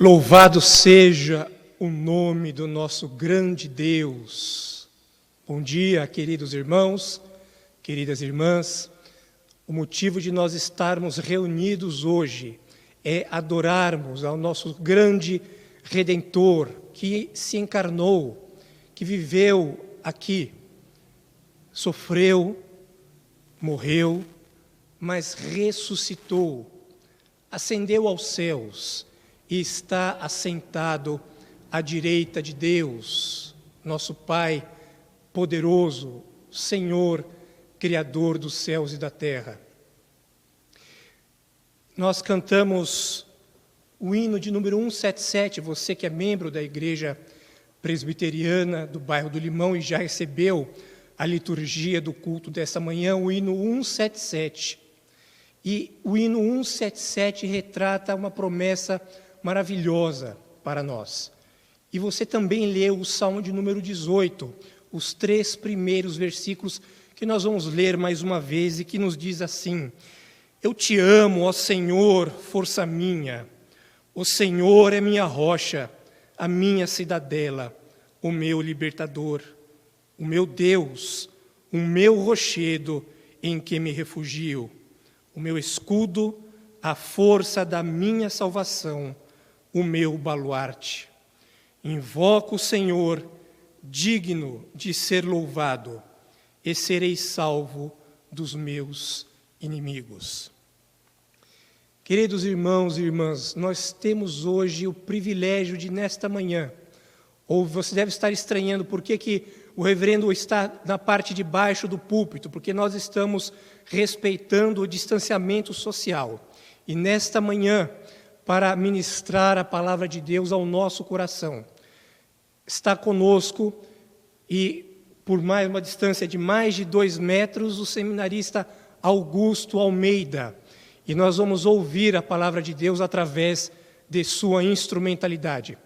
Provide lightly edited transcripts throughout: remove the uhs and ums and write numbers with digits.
Louvado seja o nome do nosso grande Deus. Bom dia, queridos irmãos, queridas irmãs. O motivo de nós estarmos reunidos hoje é adorarmos ao nosso grande Redentor, que se encarnou, que viveu aqui, sofreu, morreu, mas ressuscitou, ascendeu aos céus e está assentado à direita de Deus, nosso Pai poderoso, Senhor, Criador dos céus e da terra. Nós cantamos o hino de número 177, você que é membro da Igreja Presbiteriana do bairro do Limão e já recebeu a liturgia do culto dessa manhã, o hino 177. E o hino 177 retrata uma promessa maravilhosa para nós. E você também leu o Salmo de número 18, os 3 primeiros versículos que nós vamos ler mais uma vez e que nos diz assim: Eu te amo, ó Senhor, força minha. O Senhor é minha rocha, a minha cidadela, o meu libertador, o meu Deus, o meu rochedo em que me refugio, o meu escudo, a força da minha salvação, o meu baluarte. Invoco o Senhor, digno de ser louvado, e serei salvo dos meus inimigos. Queridos irmãos e irmãs, nós temos hoje o privilégio de, nesta manhã, ou você deve estar estranhando por que o reverendo está na parte de baixo do púlpito, porque nós estamos respeitando o distanciamento social. E nesta manhã, para ministrar a palavra de Deus ao nosso coração, está conosco e por mais uma distância de mais de 2 metros, o seminarista Augusto Almeida. E nós vamos ouvir a palavra de Deus através de sua instrumentalidade.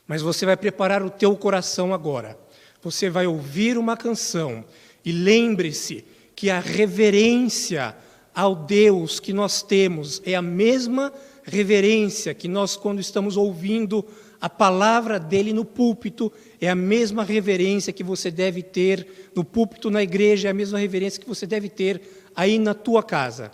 Mas você vai preparar o teu coração agora. Você vai ouvir uma canção e lembre-se que a reverência ao Deus que nós temos é a mesma reverência que nós, quando estamos ouvindo a palavra dele no púlpito, é a mesma reverência que você deve ter no púlpito na igreja, é a mesma reverência que você deve ter aí na tua casa.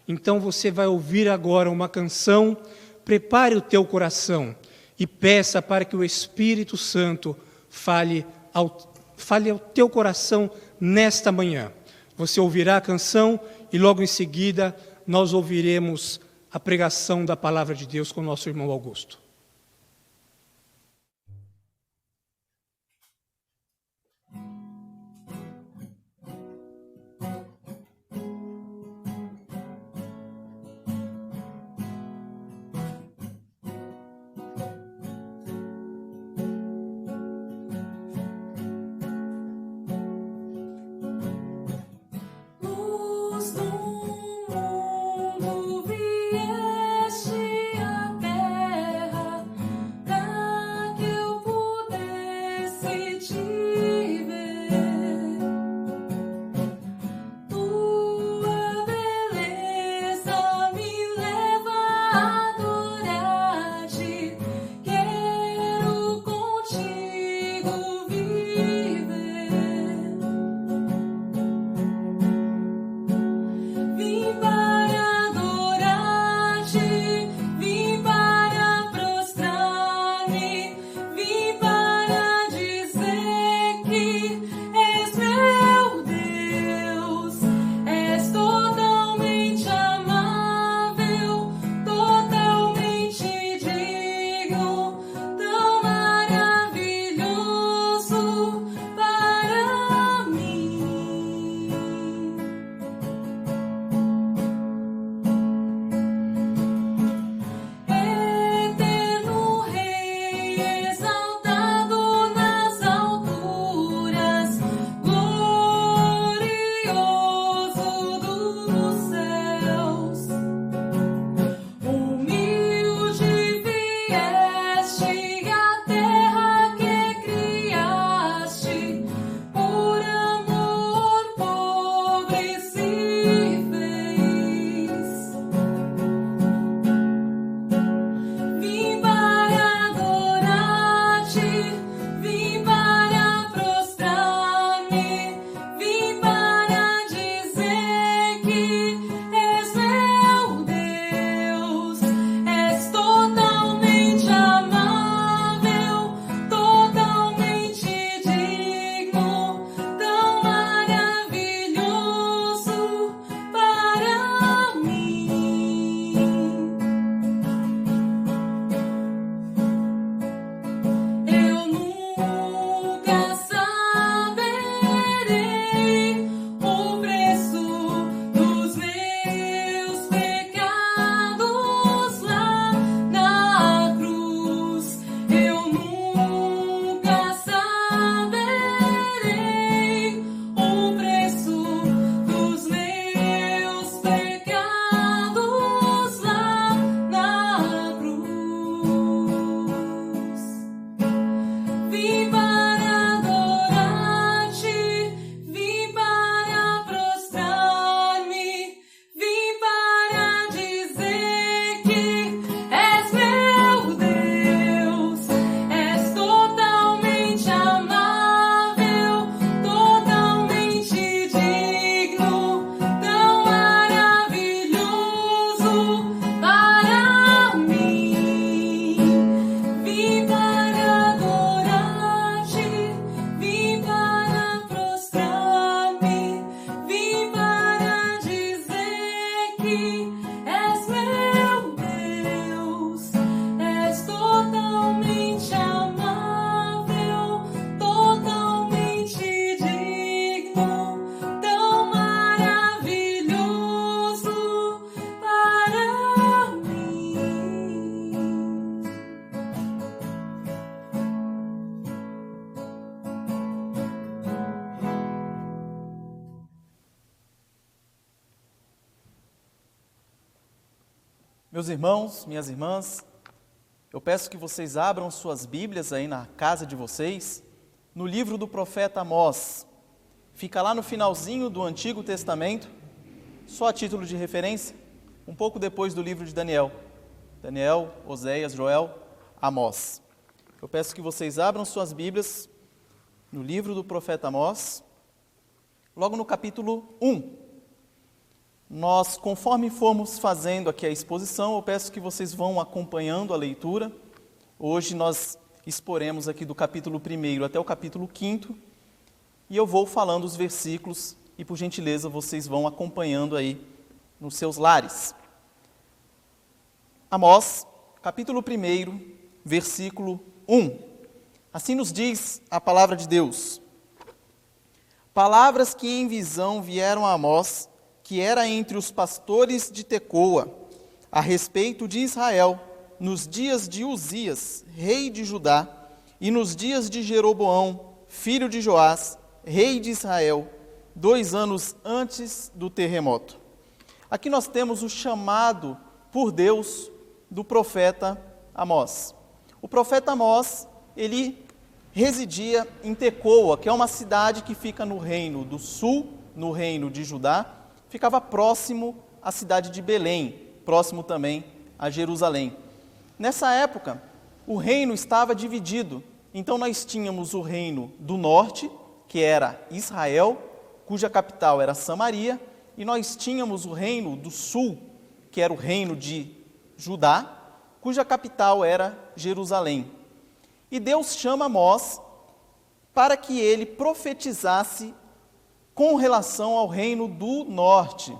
Então você vai ouvir agora uma canção, prepare o teu coração e peça para que o Espírito Santo fale ao teu coração nesta manhã. Você ouvirá a canção e logo em seguida nós ouviremos a pregação da palavra de Deus com o nosso irmão Augusto. Vieste à terra. Meus irmãos, minhas irmãs, eu peço que vocês abram suas Bíblias aí na casa de vocês, no livro do profeta Amós. Fica lá no finalzinho do Antigo Testamento, só a título de referência, um pouco depois do livro de Daniel. Daniel, Oséias, Joel, Amós. Eu peço que vocês abram suas Bíblias no livro do profeta Amós, logo no capítulo 1. Nós, conforme formos fazendo aqui a exposição, eu peço que vocês vão acompanhando a leitura. Hoje nós exporemos aqui do capítulo 1 até o capítulo 5, e eu vou falando os versículos, e por gentileza vocês vão acompanhando aí nos seus lares. Amós, capítulo 1, versículo 1. Assim nos diz a palavra de Deus. Palavras que em visão vieram a Amós, que era entre os pastores de Tecoa, a respeito de Israel, nos dias de Uzias, rei de Judá, e nos dias de Jeroboão, filho de Joás, rei de Israel, 2 anos antes do terremoto. Aqui nós temos o chamado por Deus do profeta Amós. O profeta Amós, ele residia em Tecoa, que é uma cidade que fica no reino do sul, no reino de Judá, ficava próximo à cidade de Belém, próximo também a Jerusalém. Nessa época, o reino estava dividido. Então nós tínhamos o reino do norte, que era Israel, cuja capital era Samaria, e nós tínhamos o reino do sul, que era o reino de Judá, cuja capital era Jerusalém. E Deus chama Amós para que ele profetizasse com relação ao reino do norte.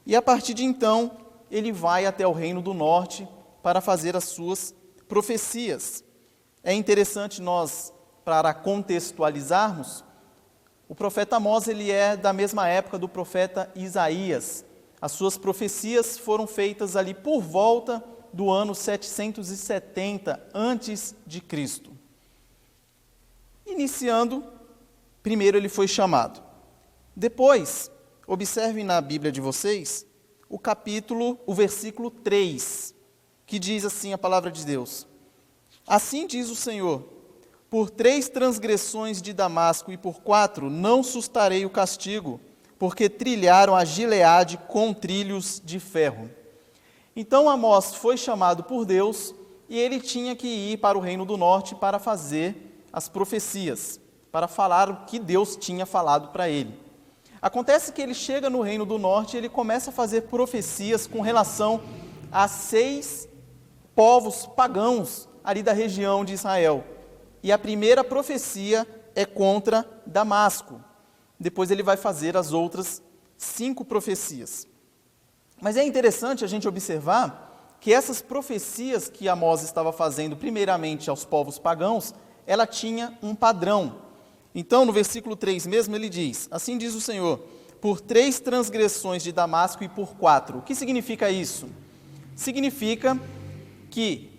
E a partir de então, ele vai até o reino do norte para fazer as suas profecias. É interessante nós, para contextualizarmos, o profeta Amós, ele é da mesma época do profeta Isaías. As suas profecias foram feitas ali por volta do ano 770 antes de Cristo. Iniciando, primeiro ele foi chamado. Depois, observem na Bíblia de vocês o versículo 3, que diz assim a palavra de Deus. Assim diz o Senhor, por 3 transgressões de Damasco e por 4 não sustarei o castigo, porque trilharam a Gileade com trilhos de ferro. Então Amós foi chamado por Deus e ele tinha que ir para o reino do norte para fazer as profecias, para falar o que Deus tinha falado para ele. Acontece que ele chega no reino do norte e ele começa a fazer profecias com relação a 6 povos pagãos ali da região de Israel. E a primeira profecia é contra Damasco. Depois ele vai fazer as outras 5 profecias. Mas é interessante a gente observar que essas profecias que Amós estava fazendo primeiramente aos povos pagãos, ela tinha um padrão. Então, no versículo 3 mesmo, ele diz, assim diz o Senhor, por 3 transgressões de Damasco e por 4. O que significa isso? Significa que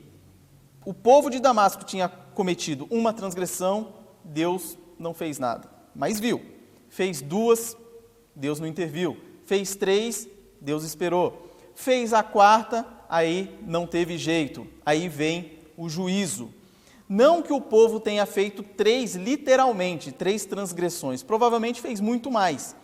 o povo de Damasco tinha cometido uma transgressão, Deus não fez nada, mas viu. Fez 2, Deus não interviu. Fez 3, Deus esperou. Fez a 4ª, aí não teve jeito, aí vem o juízo. Não que o povo tenha feito 3, literalmente, 3 transgressões. Provavelmente fez muito mais.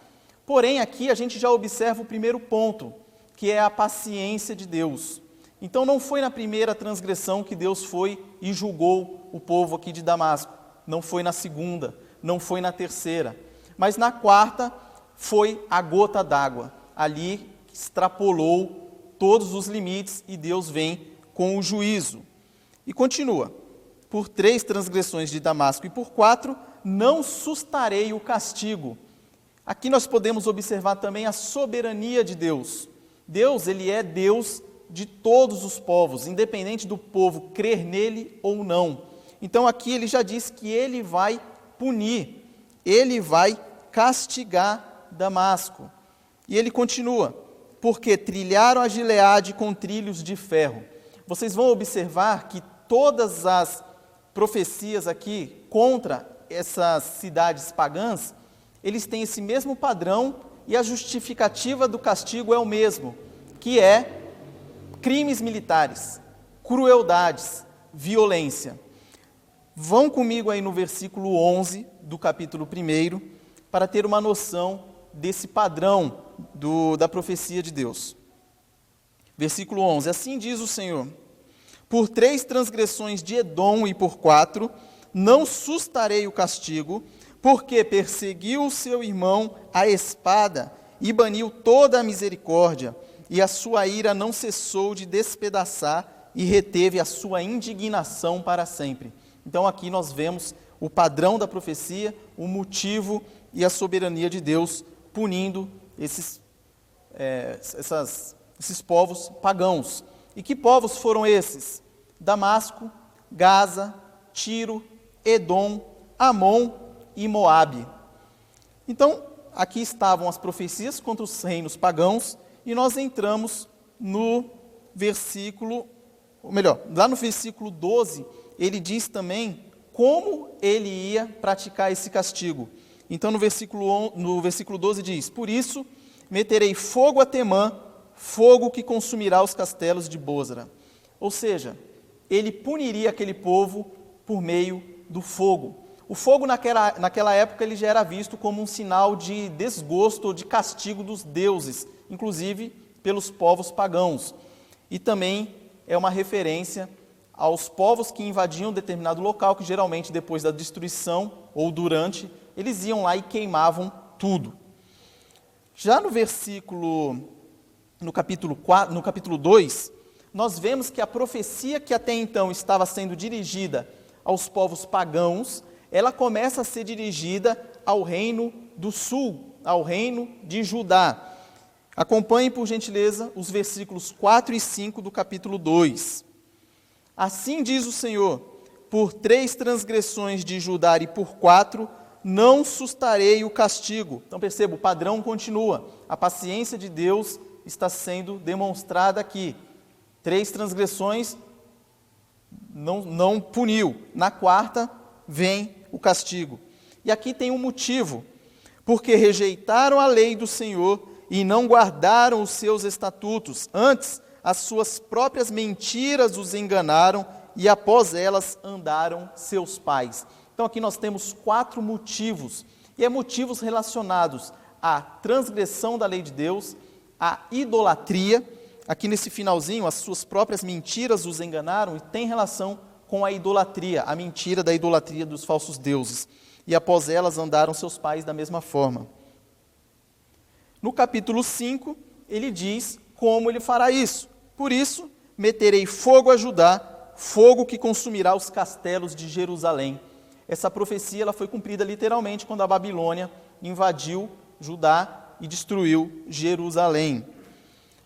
Porém, aqui a gente já observa o primeiro ponto, que é a paciência de Deus. Então, não foi na primeira transgressão que Deus foi e julgou o povo aqui de Damasco. Não foi na segunda, não foi na terceira. Mas na 4ª foi a gota d'água. Ali extrapolou todos os limites e Deus vem com o juízo. E continua. Por 3 transgressões de Damasco e por 4, não sustarei o castigo. Aqui nós podemos observar também a soberania de Deus. Deus, ele é Deus de todos os povos, independente do povo crer nele ou não. Então aqui ele já diz que ele vai punir, ele vai castigar Damasco. E ele continua, porque trilharam a Gileade com trilhos de ferro. Vocês vão observar que todas as profecias aqui contra essas cidades pagãs, eles têm esse mesmo padrão e a justificativa do castigo é o mesmo, que é crimes militares, crueldades, violência. Vão comigo aí no versículo 11 do capítulo 1, para ter uma noção desse padrão da profecia de Deus. Versículo 11, assim diz o Senhor: por 3 transgressões de Edom e por 4, não sustarei o castigo, porque perseguiu o seu irmão à espada e baniu toda a misericórdia, e a sua ira não cessou de despedaçar e reteve a sua indignação para sempre. Então aqui nós vemos o padrão da profecia, o motivo e a soberania de Deus punindo esses povos pagãos. E que povos foram esses? Damasco, Gaza, Tiro, Edom, Amon e Moabe. Então, aqui estavam as profecias contra os reinos pagãos, e nós entramos no versículo, ou melhor, lá no versículo 12, ele diz também como ele ia praticar esse castigo. Então, no versículo 12 diz: por isso, meterei fogo a Temã, fogo que consumirá os castelos de Bozra. Ou seja, ele puniria aquele povo por meio do fogo. O fogo naquela época ele já era visto como um sinal de desgosto ou de castigo dos deuses, inclusive pelos povos pagãos. E também é uma referência aos povos que invadiam determinado local, que geralmente depois da destruição ou durante, eles iam lá e queimavam tudo. Já no capítulo 2, nós vemos que a profecia que até então estava sendo dirigida aos povos pagãos, ela começa a ser dirigida ao reino do sul, ao reino de Judá. Acompanhe, por gentileza, os versículos 4 e 5 do capítulo 2. Assim diz o Senhor: por 3 transgressões de Judá e por 4, não sustarei o castigo. Então perceba, o padrão continua. A paciência de Deus está sendo demonstrada aqui. 3 transgressões, não puniu. Na 4ª, vem o castigo. E aqui tem um motivo: porque rejeitaram a lei do Senhor e não guardaram os seus estatutos. Antes, as suas próprias mentiras os enganaram e após elas andaram seus pais. Então aqui nós temos 4 motivos, e motivos relacionados à transgressão da lei de Deus, à idolatria. Aqui nesse finalzinho, as suas próprias mentiras os enganaram, e tem relação com a idolatria, a mentira da idolatria dos falsos deuses. E após elas andaram seus pais da mesma forma. No capítulo 5, ele diz como ele fará isso. Por isso, meterei fogo a Judá, fogo que consumirá os castelos de Jerusalém. Essa profecia ela foi cumprida literalmente quando a Babilônia invadiu Judá e destruiu Jerusalém.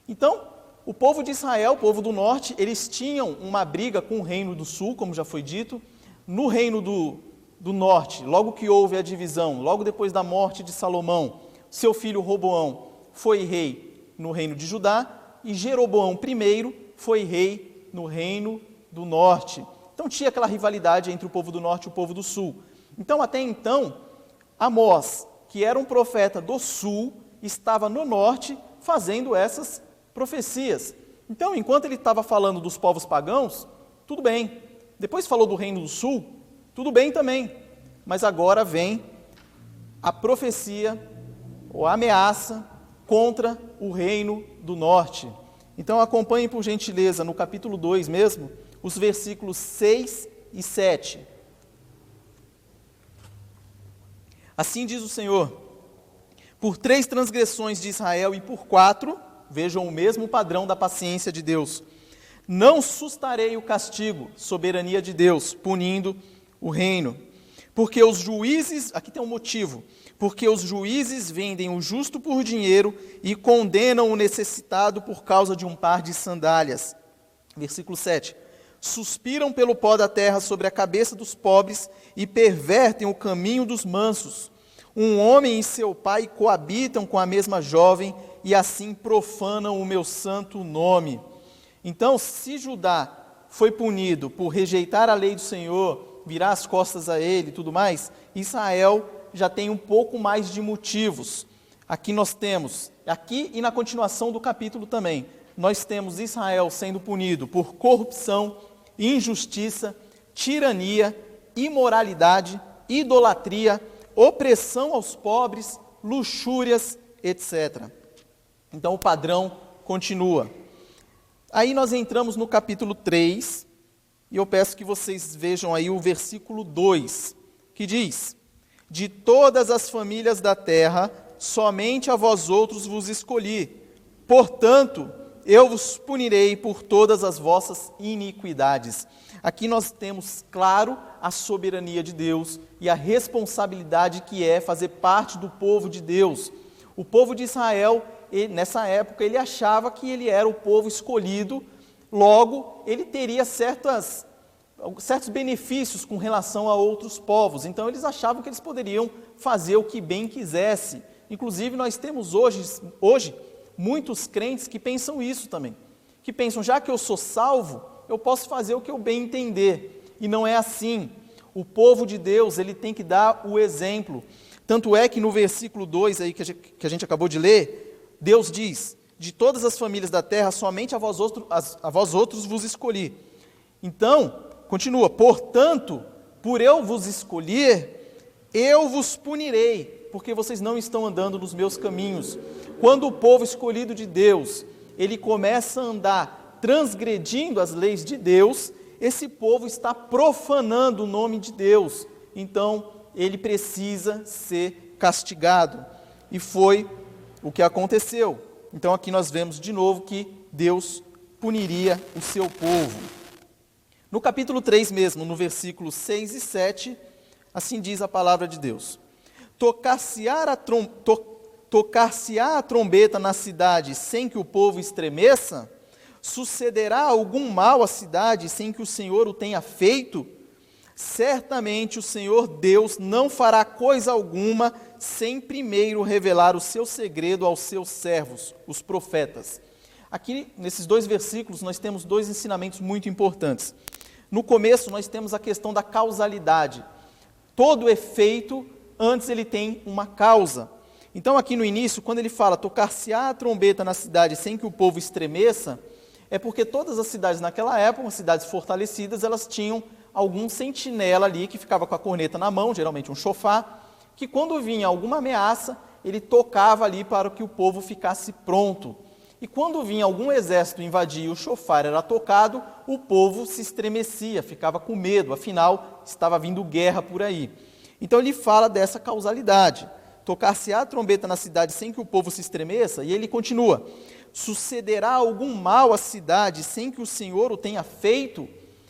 Então, o povo de Israel, o povo do norte, eles tinham uma briga com o reino do sul, como já foi dito. No reino do norte, logo que houve a divisão, logo depois da morte de Salomão, seu filho Roboão foi rei no reino de Judá, e Jeroboão I foi rei no reino do norte. Então tinha aquela rivalidade entre o povo do norte e o povo do sul. Então até então, Amós, que era um profeta do sul, estava no norte fazendo essas profecias. Então, enquanto ele estava falando dos povos pagãos, tudo bem. Depois falou do reino do sul, tudo bem também. Mas agora vem a profecia ou a ameaça contra o reino do norte. Então acompanhem por gentileza no capítulo 2 mesmo, os versículos 6 e 7. Assim diz o Senhor: por 3 transgressões de Israel e por 4, vejam o mesmo padrão da paciência de Deus, não sustarei o castigo, soberania de Deus, punindo o reino. Porque os juízes, aqui tem um motivo, porque os juízes vendem o justo por dinheiro e condenam o necessitado por causa de um par de sandálias. Versículo 7. Suspiram pelo pó da terra sobre a cabeça dos pobres e pervertem o caminho dos mansos. Um homem e seu pai coabitam com a mesma jovem e assim profanam o meu santo nome. Então, se Judá foi punido por rejeitar a lei do Senhor, virar as costas a ele e tudo mais, Israel já tem um pouco mais de motivos. Aqui nós temos, aqui e na continuação do capítulo também, nós temos Israel sendo punido por corrupção, injustiça, tirania, imoralidade, idolatria, opressão aos pobres, luxúrias, etc. Então o padrão continua. Aí nós entramos no capítulo 3, e eu peço que vocês vejam aí o versículo 2, que diz: de todas as famílias da terra, somente a vós outros vos escolhi. Portanto, eu vos punirei por todas as vossas iniquidades. Aqui nós temos claro a soberania de Deus e a responsabilidade que é fazer parte do povo de Deus. O povo de Israel, nessa época, ele achava que ele era o povo escolhido, logo, ele teria certos benefícios com relação a outros povos. Então, eles achavam que eles poderiam fazer o que bem quisesse. Inclusive, nós temos hoje muitos crentes que pensam isso também. Que pensam, já que eu sou salvo, eu posso fazer o que eu bem entender. E não é assim. O povo de Deus, ele tem que dar o exemplo. Tanto é que no versículo 2 aí que a gente acabou de ler, Deus diz: de todas as famílias da terra, somente a vós outros vos escolhi. Então, continua: portanto, por eu vos escolher, eu vos punirei, porque vocês não estão andando nos meus caminhos. Quando o povo escolhido de Deus, ele começa a andar transgredindo as leis de Deus, esse povo está profanando o nome de Deus. Então, ele precisa ser castigado. E foi o que aconteceu. Então, aqui nós vemos de novo que Deus puniria o seu povo. No capítulo 3 mesmo, no versículos 6 e 7, assim diz a palavra de Deus: tocar-se-á a trombeta na cidade sem que o povo estremeça? Sucederá algum mal à cidade sem que o Senhor o tenha feito? Certamente o Senhor Deus não fará coisa alguma sem primeiro revelar o seu segredo aos seus servos, os profetas. Aqui, nesses dois versículos, nós temos dois ensinamentos muito importantes. No começo, nós temos a questão da causalidade. Todo efeito, antes ele tem uma causa. Então, aqui no início, quando ele fala tocar-se-á a trombeta na cidade sem que o povo estremeça, é porque todas as cidades naquela época, cidades fortalecidas, elas tinham algum sentinela ali que ficava com a corneta na mão, geralmente um chofar, que quando vinha alguma ameaça, ele tocava ali para que o povo ficasse pronto. E quando vinha algum exército invadir e o chofar era tocado, o povo se estremecia, ficava com medo, afinal, estava vindo guerra por aí. Então ele fala dessa causalidade. Tocar-se-á a trombeta na cidade sem que o povo se estremeça, e ele continua: sucederá algum mal à cidade sem que o Senhor o tenha feito?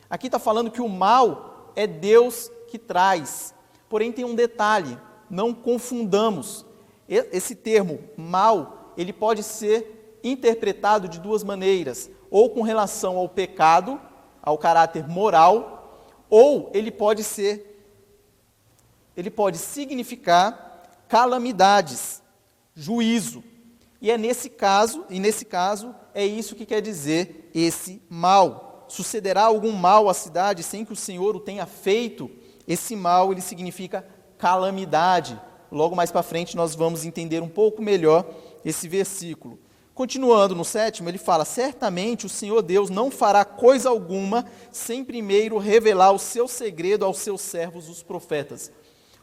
Aqui está falando que o mal é Deus que traz. Porém, tem um detalhe, não confundamos. Esse termo, mal, ele pode ser interpretado de duas maneiras, ou com relação ao pecado, ao caráter moral, ou ele pode significar calamidades, juízo. E nesse caso, é isso que quer dizer esse mal. Sucederá algum mal à cidade sem que o Senhor o tenha feito? Esse mal, ele significa calamidade. Logo mais para frente nós vamos entender um pouco melhor esse versículo. Continuando no 7º, ele fala: certamente o Senhor Deus não fará coisa alguma sem primeiro revelar o seu segredo aos seus servos, os profetas.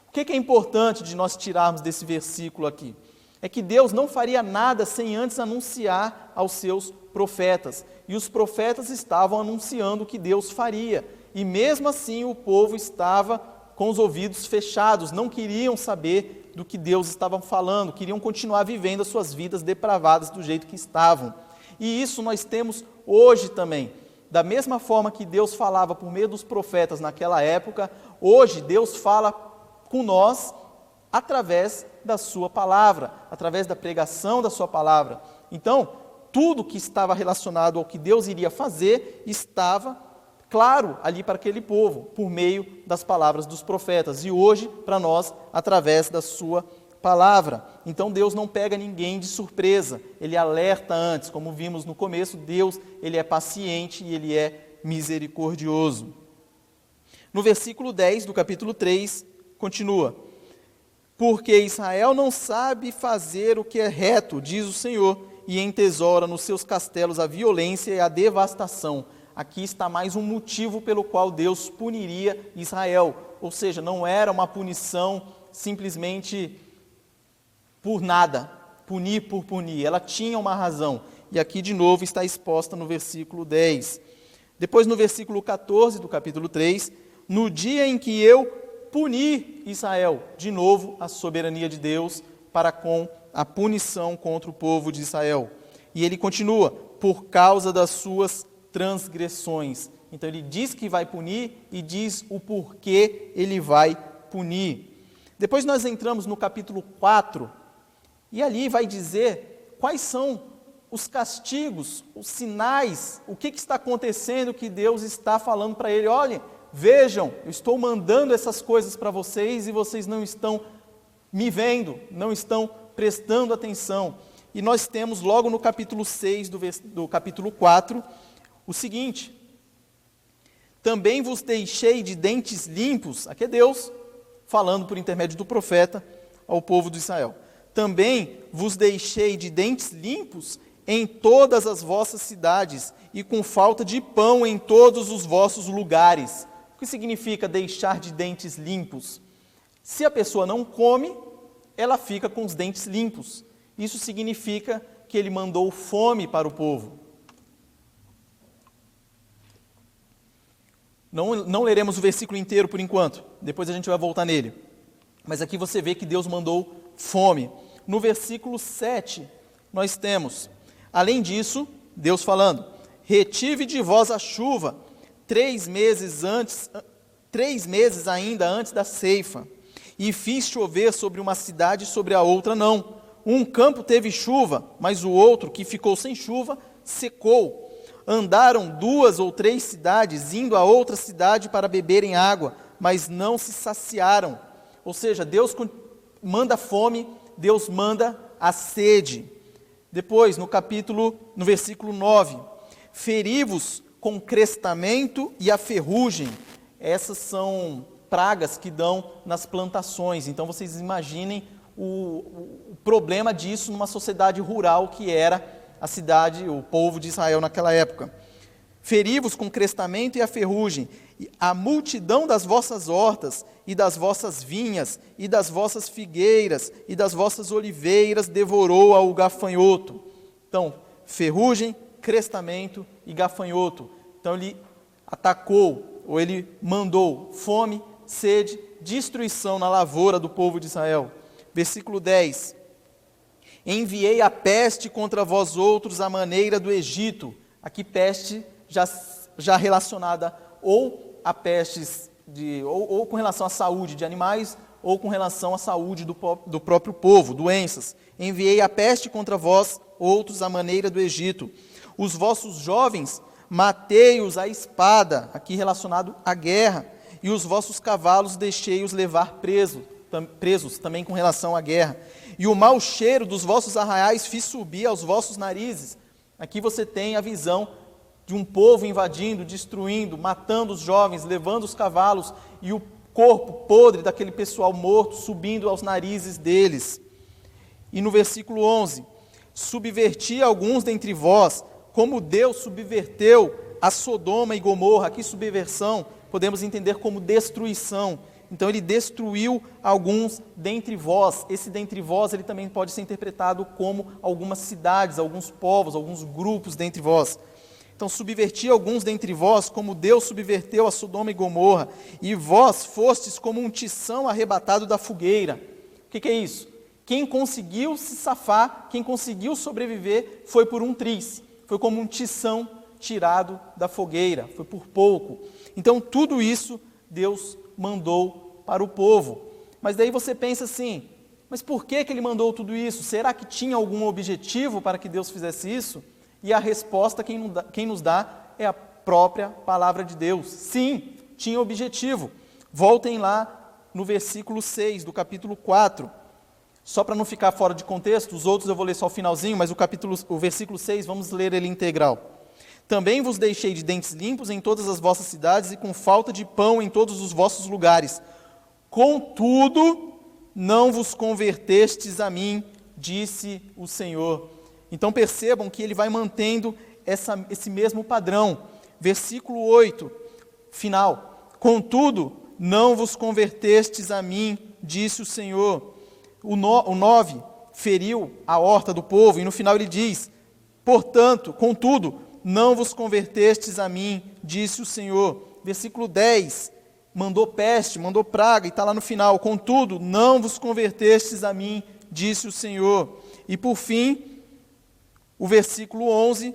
O que é importante de nós tirarmos desse versículo aqui? É que Deus não faria nada sem antes anunciar aos seus profetas. E os profetas estavam anunciando o que Deus faria. E mesmo assim o povo estava com os ouvidos fechados, não queriam saber do que Deus estava falando, queriam continuar vivendo as suas vidas depravadas do jeito que estavam. E isso nós temos hoje também. Da mesma forma que Deus falava por meio dos profetas naquela época, hoje Deus fala com nós através da sua palavra, através da pregação da sua palavra. Então, tudo que estava relacionado ao que Deus iria fazer estava claro ali para aquele povo, por meio das palavras dos profetas. E hoje, para nós, através da sua palavra. Então, Deus não pega ninguém de surpresa, Ele alerta antes. Como vimos no começo, Deus, Ele é paciente e Ele é misericordioso. No versículo 10 do capítulo 3, continua: porque Israel não sabe fazer o que é reto, diz o Senhor, e entesoura nos seus castelos a violência e a devastação. Aqui está mais um motivo pelo qual Deus puniria Israel. Ou seja, não era uma punição simplesmente por nada, punir por punir. Ela tinha uma razão. E aqui de novo está exposta no versículo 10. Depois no versículo 14 do capítulo 3, no dia em que eu puni Israel, de novo a soberania de Deus para com a punição contra o povo de Israel. E ele continua, por causa das suas transgressões. Então ele diz que vai punir e diz o porquê ele vai punir. Depois nós entramos no capítulo 4, e ali vai dizer quais são os castigos, os sinais, o que está acontecendo que Deus está falando para ele. Olha, vejam, eu estou mandando essas coisas para vocês e vocês não estão me vendo, não estão prestando atenção. E nós temos logo no capítulo 6 do capítulo 4, o seguinte: também vos deixei de dentes limpos, aqui é Deus falando por intermédio do profeta ao povo de Israel. Também vos deixei de dentes limpos em todas as vossas cidades, e com falta de pão em todos os vossos lugares. O que significa deixar de dentes limpos? Se a pessoa não come, ela fica com os dentes limpos. Isso significa que ele mandou fome para o povo. Não leremos o versículo inteiro por enquanto, depois a gente vai voltar nele. Mas aqui você vê que Deus mandou fome. No versículo 7, nós temos, além disso, Deus falando, retive de vós a chuva 3 meses ainda antes da ceifa, e fiz chover sobre uma cidade e sobre a outra não. Um campo teve chuva, mas o outro, que ficou sem chuva, secou. Andaram 2 ou 3 cidades, indo a outra cidade para beberem água, mas não se saciaram. Ou seja, Deus manda fome, Deus manda a sede. Depois, no versículo 9, feri-vos com crestamento e a ferrugem. Essas são pragas que dão nas plantações. Então vocês imaginem o problema disso numa sociedade rural que era a cidade, o povo de Israel naquela época. Feri-vos com crestamento e a ferrugem, e a multidão das vossas hortas, e das vossas vinhas, e das vossas figueiras, e das vossas oliveiras devorou ao gafanhoto. Então, ferrugem, crestamento e gafanhoto. Então ele atacou, ou ele mandou fome, sede, destruição na lavoura do povo de Israel. Versículo 10. Enviei a peste contra vós outros à maneira do Egito. Aqui peste já relacionada ou a pestes ou com relação à saúde de animais, ou com relação à saúde do próprio povo, doenças. Enviei a peste contra vós outros à maneira do Egito. Os vossos jovens matei-os à espada, aqui relacionado à guerra, e os vossos cavalos deixei-os levar presos, também com relação à guerra. E o mau cheiro dos vossos arraiais fiz subir aos vossos narizes. Aqui você tem a visão de um povo invadindo, destruindo, matando os jovens, levando os cavalos, e o corpo podre daquele pessoal morto subindo aos narizes deles. E no versículo 11, subverti alguns dentre vós, como Deus subverteu a Sodoma e Gomorra. Aqui subversão podemos entender como destruição. Então ele destruiu alguns dentre vós. Esse dentre vós ele também pode ser interpretado como algumas cidades, alguns povos, alguns grupos dentre vós. Então subverti alguns dentre vós, como Deus subverteu a Sodoma e Gomorra, e vós fostes como um tição arrebatado da fogueira. O que é isso? Quem conseguiu se safar, quem conseguiu sobreviver, foi por um triz, foi como um tição tirado da fogueira, foi por pouco. Então tudo isso Deus mandou para o povo. Mas daí você pensa assim, mas por que ele mandou tudo isso? Será que tinha algum objetivo para que Deus fizesse isso? E a resposta quem nos dá é a própria palavra de Deus. Sim, tinha objetivo. Voltem lá no versículo 6 do capítulo 4. Só para não ficar fora de contexto, os outros eu vou ler só o finalzinho, mas o versículo 6, vamos ler ele integral. Também vos deixei de dentes limpos em todas as vossas cidades e com falta de pão em todos os vossos lugares. Contudo, não vos convertestes a mim, disse o Senhor. Então percebam que ele vai mantendo esse mesmo padrão. Versículo 8, final. Contudo, não vos convertestes a mim, disse o Senhor. O 9 feriu a horta do povo, e no final ele diz, portanto, contudo, não vos convertestes a mim, disse o Senhor. Versículo 10, mandou peste, mandou praga, e está lá no final, contudo, não vos convertestes a mim, disse o Senhor. E por fim, o versículo 11,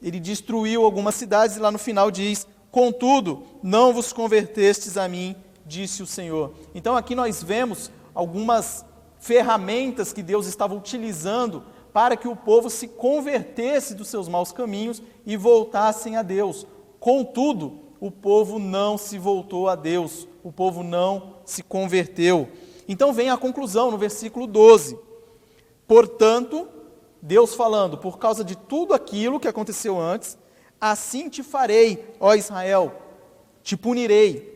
ele destruiu algumas cidades, e lá no final diz, contudo, não vos convertestes a mim, disse o Senhor. Então aqui nós vemos algumas ferramentas que Deus estava utilizando para que o povo se convertesse dos seus maus caminhos e voltassem a Deus. Contudo, o povo não se voltou a Deus, o povo não se converteu. Então vem a conclusão no versículo 12. Portanto, Deus falando, por causa de tudo aquilo que aconteceu antes, assim te farei, ó Israel, te punirei.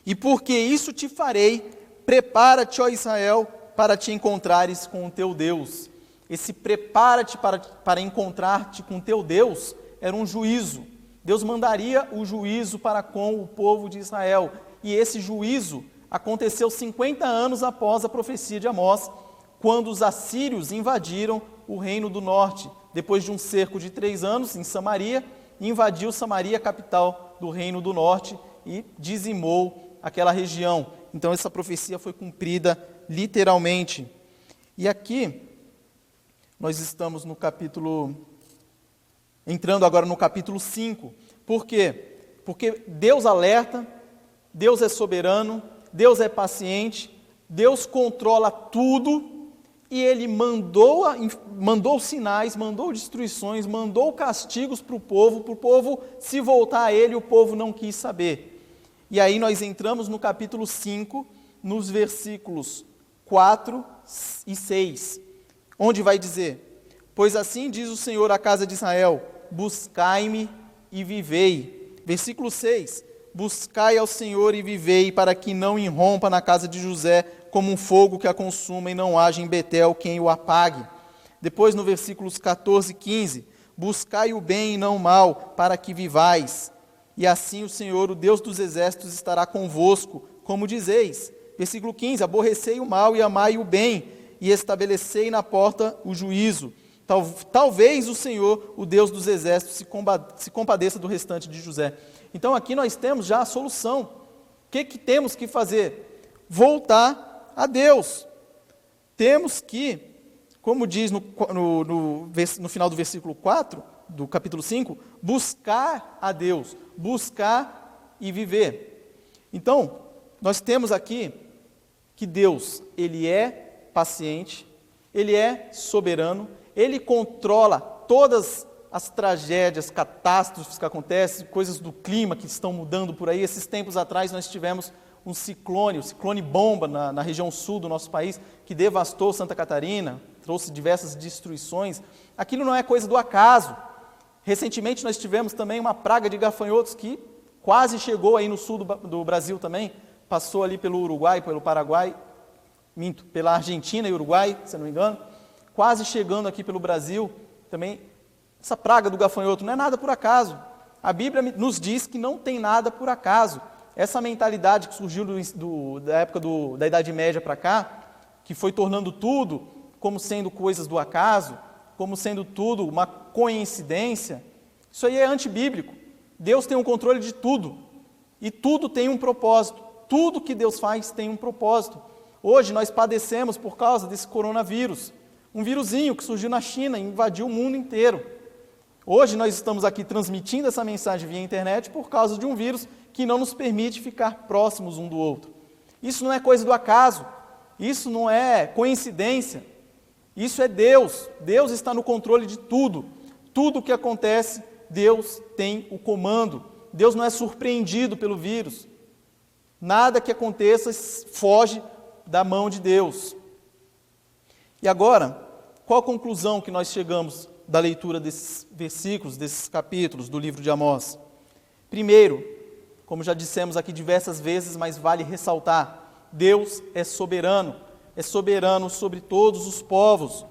E porque isso te farei, prepara-te, ó Israel, para te encontrares com o teu Deus. Esse prepara-te para encontrar-te com o teu Deus era um juízo. Deus mandaria o juízo para com o povo de Israel. E esse juízo aconteceu 50 anos após a profecia de Amós, quando os assírios invadiram o reino do norte. Depois de um cerco de 3 anos em Samaria, invadiu Samaria, capital do reino do norte, e dizimou aquela região. Então essa profecia foi cumprida literalmente. E aqui, nós estamos no capítulo, entrando agora no capítulo 5. Por quê? Porque Deus alerta, Deus é soberano, Deus é paciente, Deus controla tudo, e Ele mandou sinais, mandou destruições, mandou castigos para o povo se voltar a Ele, o povo não quis saber. E aí nós entramos no capítulo 5, nos versículos 4 e 6, onde vai dizer, pois assim diz o Senhor à casa de Israel, buscai-me e vivei. Versículo 6, buscai ao Senhor e vivei, para que não irrompa na casa de José, como um fogo que a consuma, e não haja em Betel quem o apague. Depois no versículos 14 e 15, buscai o bem e não o mal, para que vivais. E assim o Senhor, o Deus dos exércitos, estará convosco, como dizeis. Versículo 15, aborrecei o mal e amai o bem, e estabelecei na porta o juízo. Talvez o Senhor, o Deus dos exércitos, se compadeça do restante de José. Então aqui nós temos já a solução. O que temos que fazer? Voltar a Deus. Temos que, como diz no final do versículo 4, do capítulo 5, buscar a Deus, buscar e viver. Então, nós temos aqui que Deus, Ele é paciente, Ele é soberano, Ele controla todas as tragédias, catástrofes que acontecem, coisas do clima que estão mudando por aí. Esses tempos atrás nós tivemos um ciclone, o ciclone Bomba na região sul do nosso país, que devastou Santa Catarina, trouxe diversas destruições. Aquilo não é coisa do acaso. Recentemente nós tivemos também uma praga de gafanhotos que quase chegou aí no sul do Brasil também, passou ali pelo Uruguai, pelo Paraguai, pela Argentina e Uruguai, se não me engano, quase chegando aqui pelo Brasil também. Essa praga do gafanhoto não é nada por acaso. A Bíblia nos diz que não tem nada por acaso. Essa mentalidade que surgiu da época da Idade Média para cá, que foi tornando tudo como sendo coisas do acaso, como sendo tudo uma coincidência, isso aí é antibíblico. Deus tem um controle de tudo, e tudo tem um propósito. Tudo que Deus faz tem um propósito. Hoje nós padecemos por causa desse coronavírus, um vírusinho que surgiu na China e invadiu o mundo inteiro. Hoje nós estamos aqui transmitindo essa mensagem via internet por causa de um vírus que não nos permite ficar próximos um do outro. Isso não é coisa do acaso, isso não é coincidência, isso é Deus. Deus está no controle de tudo. Tudo o que acontece, Deus tem o comando. Deus não é surpreendido pelo vírus. Nada que aconteça foge da mão de Deus. E agora, qual a conclusão que nós chegamos da leitura desses versículos, desses capítulos do livro de Amós? Primeiro, como já dissemos aqui diversas vezes, mas vale ressaltar, Deus é soberano sobre todos os povos.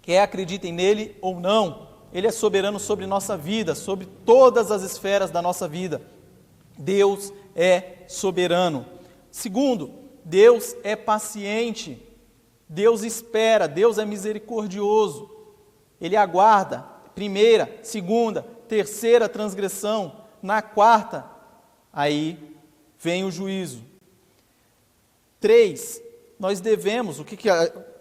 quer acreditem nele ou não, ele é soberano sobre nossa vida, sobre todas as esferas da nossa vida. Deus é soberano. Segundo, Deus é paciente. Deus espera, Deus é misericordioso. Ele aguarda primeira, segunda, terceira transgressão. Na quarta, aí vem o juízo. 3, nós devemos,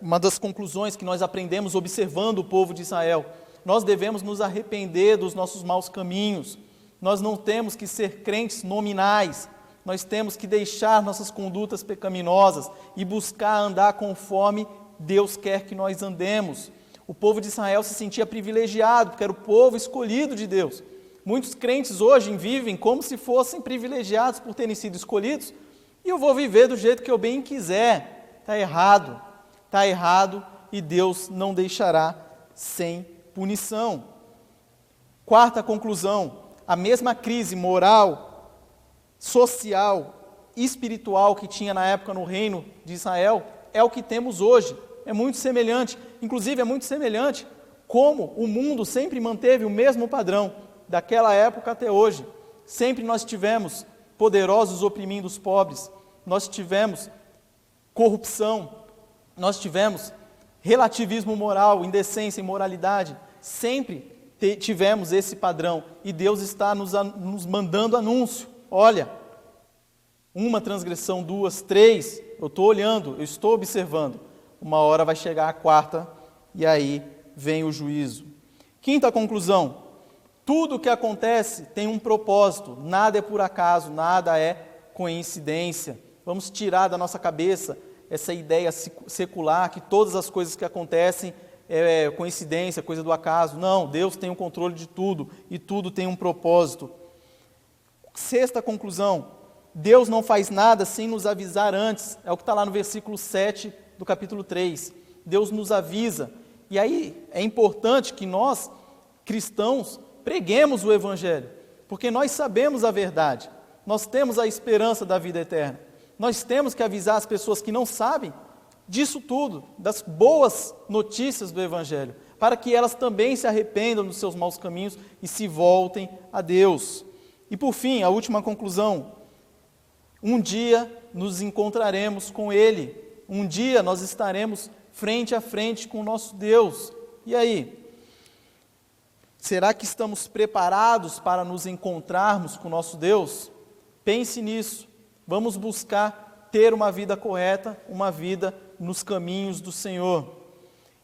uma das conclusões que nós aprendemos observando o povo de Israel, nós devemos nos arrepender dos nossos maus caminhos. Nós não temos que ser crentes nominais, nós temos que deixar nossas condutas pecaminosas e buscar andar conforme Deus quer que nós andemos. O povo de Israel se sentia privilegiado, porque era o povo escolhido de Deus. Muitos crentes hoje vivem como se fossem privilegiados por terem sido escolhidos, e eu vou viver do jeito que eu bem quiser. Está errado, e Deus não deixará sem punição. Quarta conclusão, a mesma crise moral, social, espiritual que tinha na época no reino de Israel, é o que temos hoje. É muito semelhante, inclusive é muito semelhante como o mundo sempre manteve o mesmo padrão, daquela época até hoje. Sempre nós tivemos poderosos oprimindo os pobres, nós tivemos corrupção, nós tivemos relativismo moral, indecência, imoralidade. Sempre tivemos esse padrão, e Deus está nos mandando anúncio. Olha, uma transgressão, 2, 3, eu estou olhando, eu estou observando. Uma hora vai chegar a quarta, e aí vem o juízo. Quinta conclusão, tudo o que acontece tem um propósito, nada é por acaso, nada é coincidência. Vamos tirar da nossa cabeça essa ideia secular, que todas as coisas que acontecem é coincidência, coisa do acaso. Não, Deus tem o controle de tudo, e tudo tem um propósito. Sexta conclusão, Deus não faz nada sem nos avisar antes, é o que está lá no versículo 7 do capítulo 3. Deus nos avisa, e aí é importante que nós, cristãos, preguemos o Evangelho, porque nós sabemos a verdade, nós temos a esperança da vida eterna. Nós temos que avisar as pessoas que não sabem disso tudo, das boas notícias do Evangelho, para que elas também se arrependam dos seus maus caminhos e se voltem a Deus. E por fim, a última conclusão, um dia nos encontraremos com Ele, um dia nós estaremos frente a frente com o nosso Deus. E aí? Será que estamos preparados para nos encontrarmos com o nosso Deus? Pense nisso. Vamos buscar ter uma vida correta, uma vida nos caminhos do Senhor.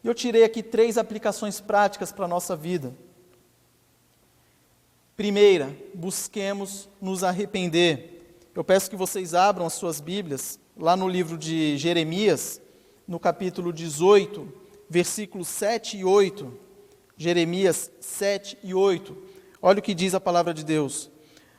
Eu tirei aqui 3 aplicações práticas para a nossa vida. Primeira, busquemos nos arrepender. Eu peço que vocês abram as suas Bíblias, lá no livro de Jeremias, no capítulo 18, versículos 7 e 8. Jeremias 7 e 8. Olha o que diz a palavra de Deus.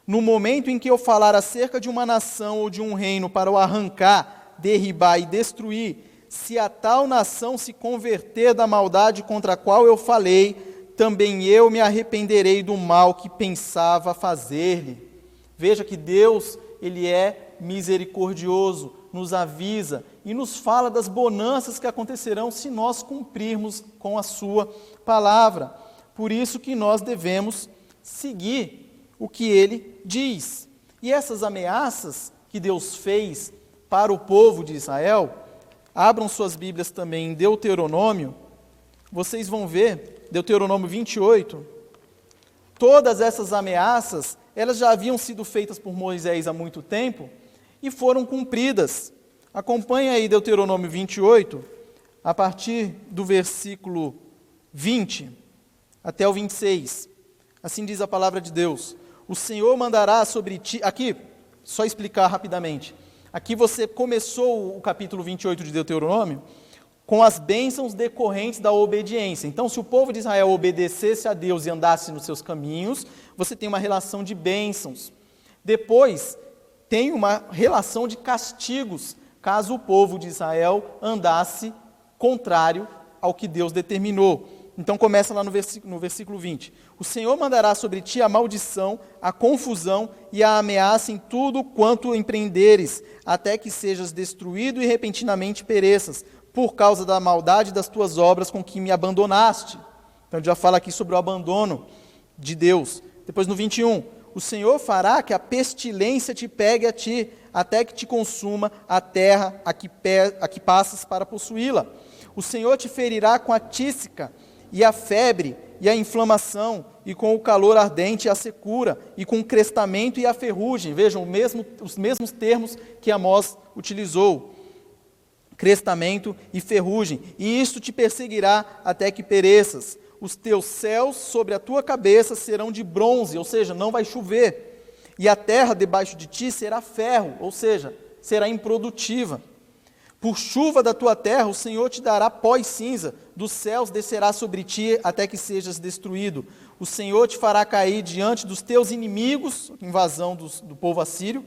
No momento em que eu falar acerca de uma nação ou de um reino para o arrancar, derribar e destruir, se a tal nação se converter da maldade contra a qual eu falei, também eu me arrependerei do mal que pensava fazer-lhe. Veja que Deus, Ele é misericordioso, nos avisa e nos fala das bonanças que acontecerão se nós cumprirmos com a sua palavra. Por isso que nós devemos seguir o que Ele diz. E essas ameaças que Deus fez para o povo de Israel, abram suas Bíblias também em Deuteronômio, vocês vão ver, Deuteronômio 28, todas essas ameaças, elas já haviam sido feitas por Moisés há muito tempo e foram cumpridas. Acompanhe aí Deuteronômio 28, a partir do versículo 20 até o 26. Assim diz a palavra de Deus. O Senhor mandará sobre ti... Aqui, só explicar rapidamente. Aqui você começou o capítulo 28 de Deuteronômio com as bênçãos decorrentes da obediência. Então, se o povo de Israel obedecesse a Deus e andasse nos seus caminhos, você tem uma relação de bênçãos. Depois, tem uma relação de castigos, caso o povo de Israel andasse contrário ao que Deus determinou. Então começa lá no versículo 20. O Senhor mandará sobre ti a maldição, a confusão e a ameaça em tudo quanto empreenderes, até que sejas destruído e repentinamente pereças, por causa da maldade das tuas obras com que me abandonaste. Então ele já fala aqui sobre o abandono de Deus. Depois no 21, o Senhor fará que a pestilência te pegue a ti, até que te consuma a terra a que passas para possuí-la. O Senhor te ferirá com a tísica, e a febre, e a inflamação, e com o calor ardente e a secura, e com o crestamento e a ferrugem. Vejam, os mesmos termos que Amós utilizou. Crestamento e ferrugem. E isto te perseguirá até que pereças. Os teus céus sobre a tua cabeça serão de bronze, ou seja, não vai chover. E a terra debaixo de ti será ferro, ou seja, será improdutiva. Por chuva da tua terra o Senhor te dará pó e cinza, dos céus descerá sobre ti até que sejas destruído. O Senhor te fará cair diante dos teus inimigos, invasão do povo assírio.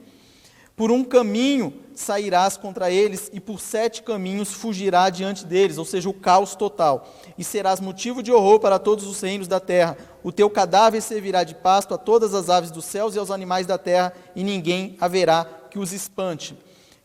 Por um caminho sairás contra eles, e por 7 caminhos fugirá diante deles, ou seja, o caos total. E serás motivo de horror para todos os reinos da terra. O teu cadáver servirá de pasto a todas as aves dos céus e aos animais da terra, e ninguém haverá que os espante.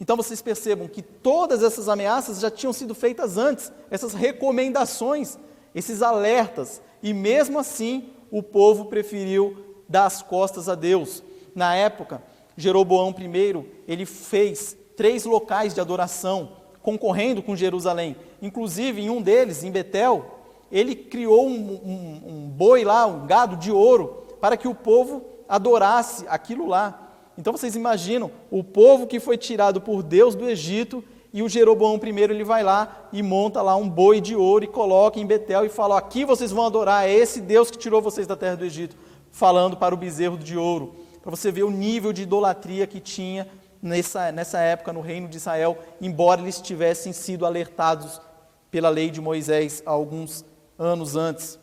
Então vocês percebam que todas essas ameaças já tinham sido feitas antes, essas recomendações, esses alertas, e mesmo assim o povo preferiu dar as costas a Deus. Na época, Jeroboão I, ele fez 3 locais de adoração, concorrendo com Jerusalém. Inclusive, em um deles, em Betel, ele criou um boi lá, um gado de ouro, para que o povo adorasse aquilo lá. Então vocês imaginam, o povo que foi tirado por Deus do Egito, e o Jeroboão I, ele vai lá e monta lá um boi de ouro e coloca em Betel e fala: aqui vocês vão adorar, é esse Deus que tirou vocês da terra do Egito, falando para o bezerro de ouro. Para você ver o nível de idolatria que tinha nessa época no reino de Israel, embora eles tivessem sido alertados pela lei de Moisés há alguns anos antes.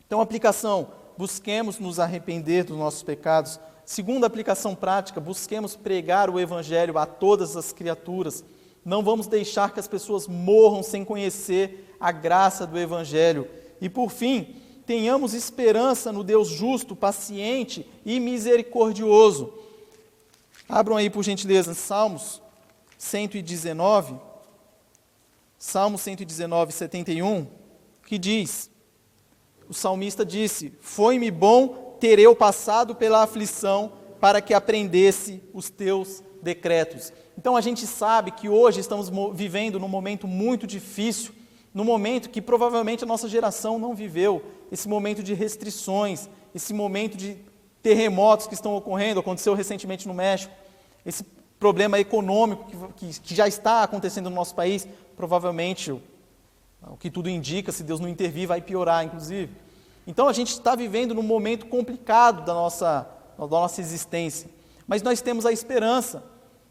Então, aplicação: busquemos nos arrepender dos nossos pecados. Segunda aplicação prática: busquemos pregar o Evangelho a todas as criaturas. Não vamos deixar que as pessoas morram sem conhecer a graça do Evangelho. E por fim, tenhamos esperança no Deus justo, paciente e misericordioso. Abram aí, por gentileza, Salmos 119, Salmos 119, 71, que diz, o salmista disse: foi-me bom ter eu passado pela aflição, para que aprendesse os teus decretos. Então a gente sabe que hoje estamos vivendo num momento muito difícil, num momento que provavelmente a nossa geração não viveu, esse momento de restrições, esse momento de terremotos que estão ocorrendo, aconteceu recentemente no México, esse problema econômico que já está acontecendo no nosso país, provavelmente, o que tudo indica, se Deus não intervir, vai piorar, inclusive. Então a gente está vivendo num momento complicado da nossa existência, mas nós temos a esperança.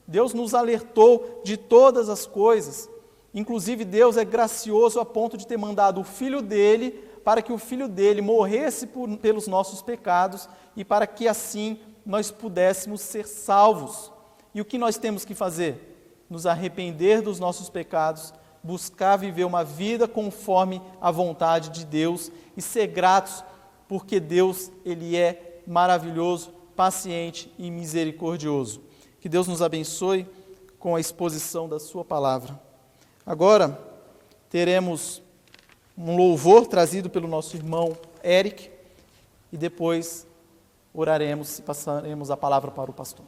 Deus nos alertou de todas as coisas, inclusive Deus é gracioso a ponto de ter mandado o Filho dele, para que o Filho dele morresse pelos nossos pecados, e para que assim nós pudéssemos ser salvos. E o que nós temos que fazer? Nos arrepender dos nossos pecados, buscar viver uma vida conforme a vontade de Deus e ser gratos, porque Deus, Ele é maravilhoso, paciente e misericordioso. Que Deus nos abençoe com a exposição da sua palavra. Agora, teremos um louvor trazido pelo nosso irmão Eric, e depois oraremos e passaremos a palavra para o pastor.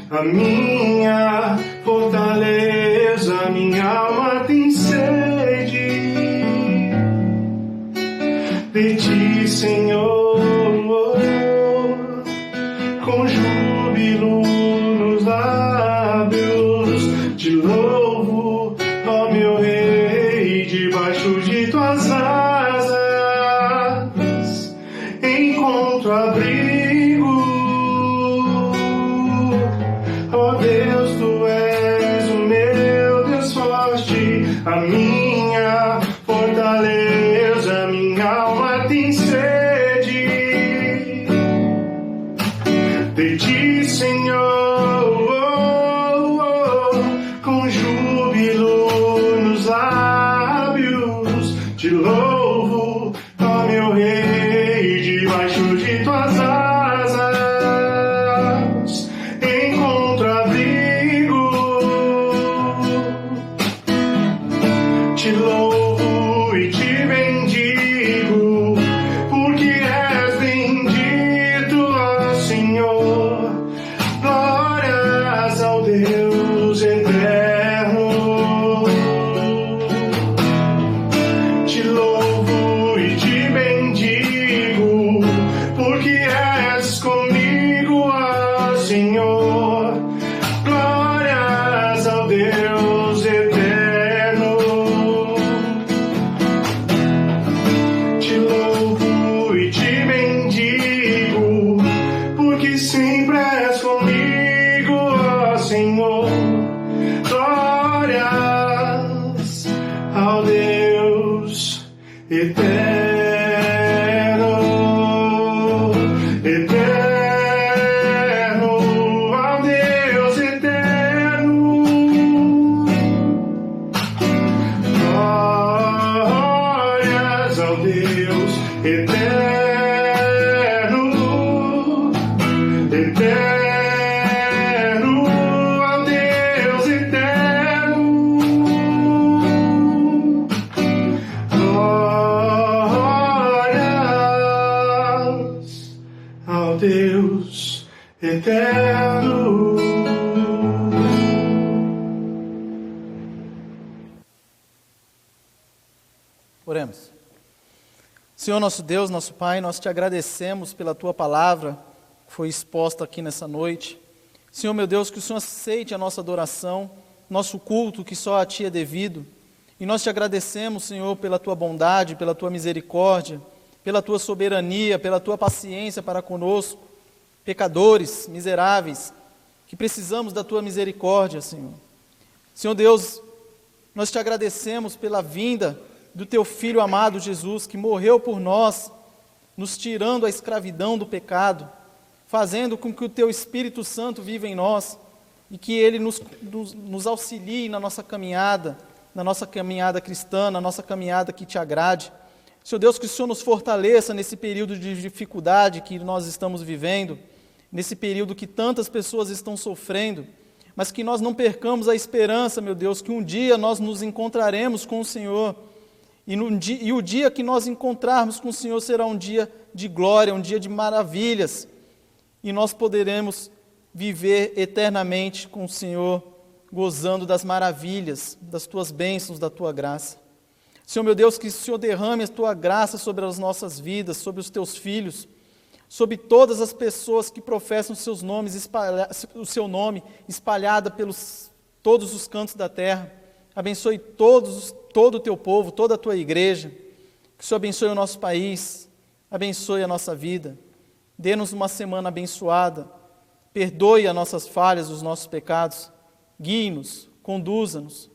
A minha fortaleza, minha alma tem sede de ti, Senhor, com júbilo nos lábios, te louvo, ó meu Rei, debaixo de tuas asas encontro abrigo. Ó Deus, tu és o meu Deus forte, a minha fortaleza, minha alma tem sede Senhor. Glórias ao Deus eterno. Deus eterno. Oremos. Senhor nosso Deus, nosso Pai, nós te agradecemos pela Tua palavra que foi exposta aqui nessa noite. Senhor meu Deus, que o Senhor aceite a nossa adoração, nosso culto que só a Ti é devido. E nós te agradecemos, Senhor, pela Tua bondade, pela Tua misericórdia, pela Tua soberania, pela Tua paciência para conosco, pecadores, miseráveis, que precisamos da Tua misericórdia, Senhor. Senhor Deus, nós te agradecemos pela vinda do Teu Filho amado Jesus, que morreu por nós, nos tirando a escravidão do pecado, fazendo com que o Teu Espírito Santo viva em nós e que Ele nos auxilie na nossa caminhada cristã, na nossa caminhada que Te agrade. Senhor Deus, que o Senhor nos fortaleça nesse período de dificuldade que nós estamos vivendo, nesse período que tantas pessoas estão sofrendo, mas que nós não percamos a esperança, meu Deus, que um dia nós nos encontraremos com o Senhor, e o dia que nós encontrarmos com o Senhor será um dia de glória, um dia de maravilhas, e nós poderemos viver eternamente com o Senhor, gozando das maravilhas, das Tuas bênçãos, da Tua graça. Senhor meu Deus, que o Senhor derrame a Tua graça sobre as nossas vidas, sobre os Teus filhos, sobre todas as pessoas que professam o Seu nome espalhada pelos todos os cantos da terra. Abençoe todo o Teu povo, toda a Tua igreja. Que o Senhor abençoe o nosso país, abençoe a nossa vida. Dê-nos uma semana abençoada. Perdoe as nossas falhas, os nossos pecados. Guie-nos, conduza-nos.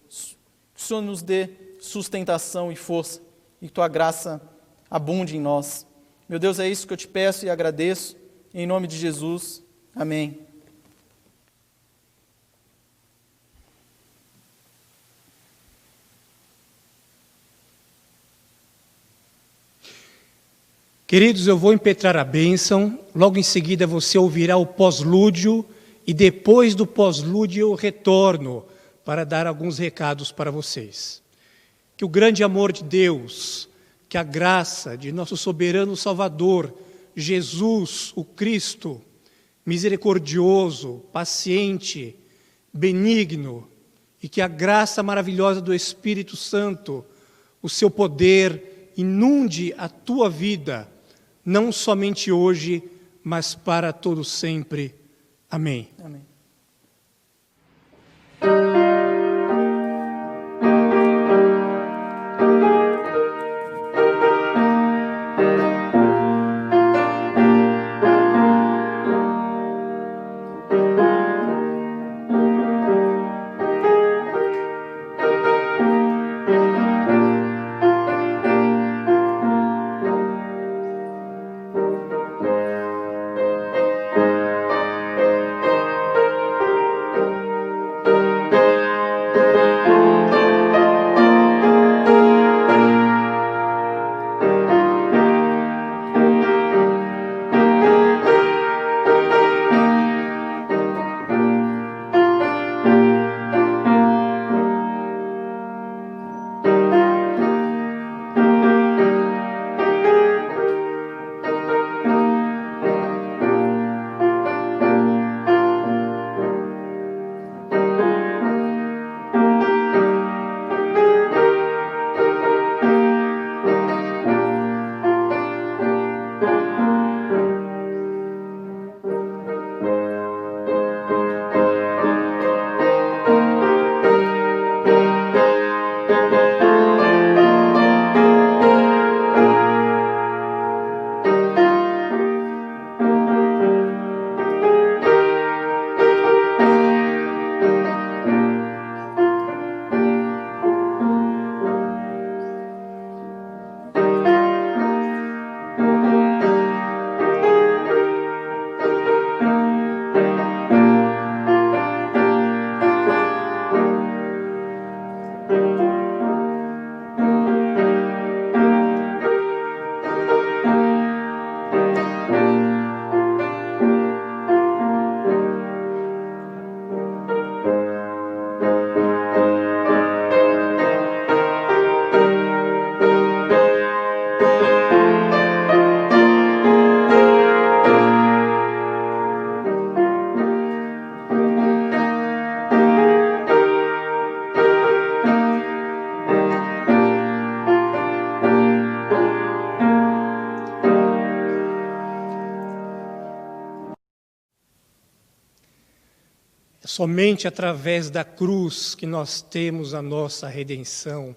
Que o Senhor nos dê sustentação e força, e Tua graça abunde em nós. Meu Deus, é isso que eu Te peço e agradeço, em nome de Jesus. Amém. Queridos, eu vou impetrar a bênção, logo em seguida você ouvirá o pós-lúdio, e depois do pós-lúdio eu retorno para dar alguns recados para vocês. Que o grande amor de Deus, que a graça de nosso soberano Salvador, Jesus, o Cristo, misericordioso, paciente, benigno, e que a graça maravilhosa do Espírito Santo, o seu poder, inunde a tua vida, não somente hoje, mas para todo sempre. Amém. Amém. somente através da cruz que nós temos a nossa redenção.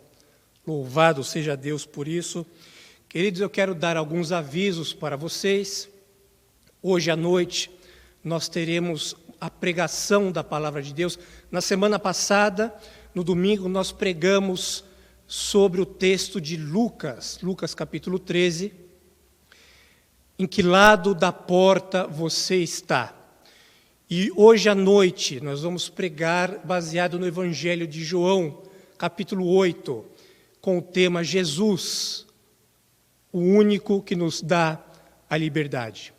Louvado seja Deus por isso. Queridos, eu quero dar alguns avisos para vocês. Hoje à noite nós teremos a pregação da Palavra de Deus. Na semana passada, no domingo, nós pregamos sobre o texto de Lucas, Lucas capítulo 13. Em que lado da porta você está? E hoje à noite nós vamos pregar baseado no Evangelho de João, capítulo 8, com o tema Jesus, o único que nos dá a liberdade.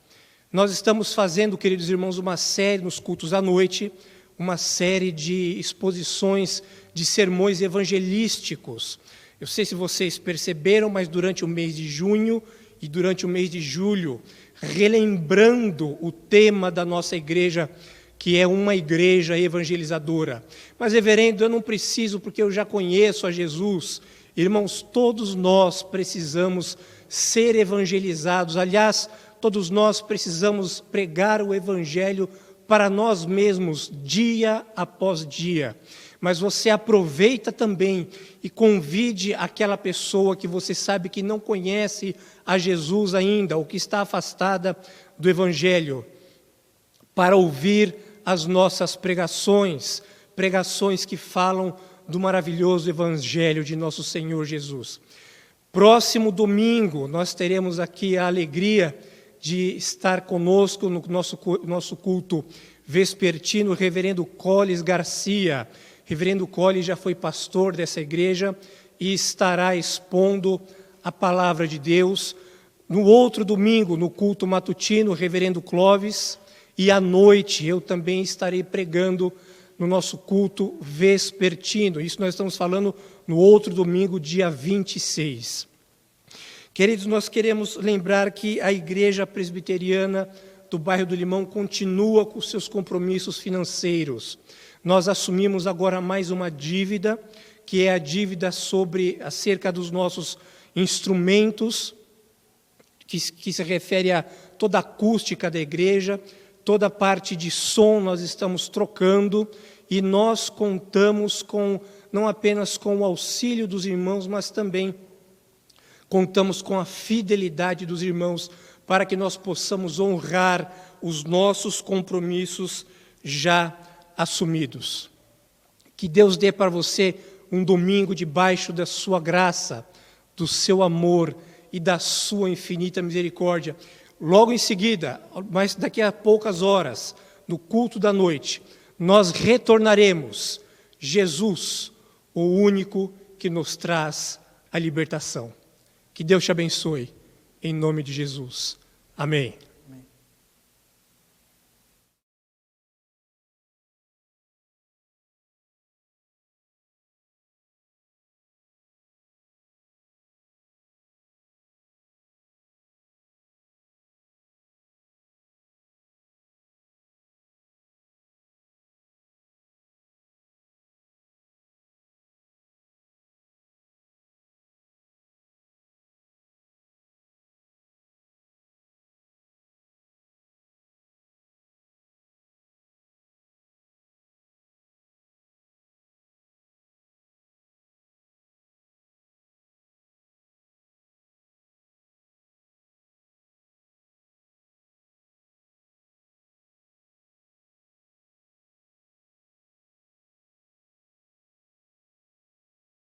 Nós estamos fazendo, queridos irmãos, uma série nos cultos à noite, uma série de exposições de sermões evangelísticos. Eu sei se vocês perceberam, mas durante o mês de junho e durante o mês de julho, relembrando o tema da nossa igreja, que é uma igreja evangelizadora. Mas, reverendo, eu não preciso, porque eu já conheço a Jesus. Irmãos, todos nós precisamos ser evangelizados. Aliás, todos nós precisamos pregar o evangelho para nós mesmos, dia após dia. Mas você aproveita também e convide aquela pessoa que você sabe que não conhece a Jesus ainda, ou que está afastada do Evangelho, para ouvir as nossas pregações que falam do maravilhoso Evangelho de nosso Senhor Jesus. Próximo domingo, nós teremos aqui a alegria de estar conosco no nosso culto vespertino, o reverendo Coles Garcia. Reverendo Coles já foi pastor dessa igreja e estará expondo a palavra de Deus. No outro domingo, no culto matutino, o reverendo Clóvis, e à noite eu também estarei pregando no nosso culto vespertino. Isso nós estamos falando no outro domingo, dia 26. Queridos, nós queremos lembrar que a Igreja Presbiteriana do bairro do Limão continua com seus compromissos financeiros. Nós assumimos agora mais uma dívida, que é a dívida acerca dos nossos instrumentos, que se refere a toda a acústica da igreja, toda a parte de som nós estamos trocando, e nós contamos não apenas com o auxílio dos irmãos, mas também contamos com a fidelidade dos irmãos para que nós possamos honrar os nossos compromissos já assumidos. Que Deus dê para você um domingo debaixo da sua graça, do seu amor e da sua infinita misericórdia. Logo em seguida, mas daqui a poucas horas, no culto da noite, nós retornaremos. Jesus, o único que nos traz a libertação. Que Deus te abençoe, em nome de Jesus. Amém.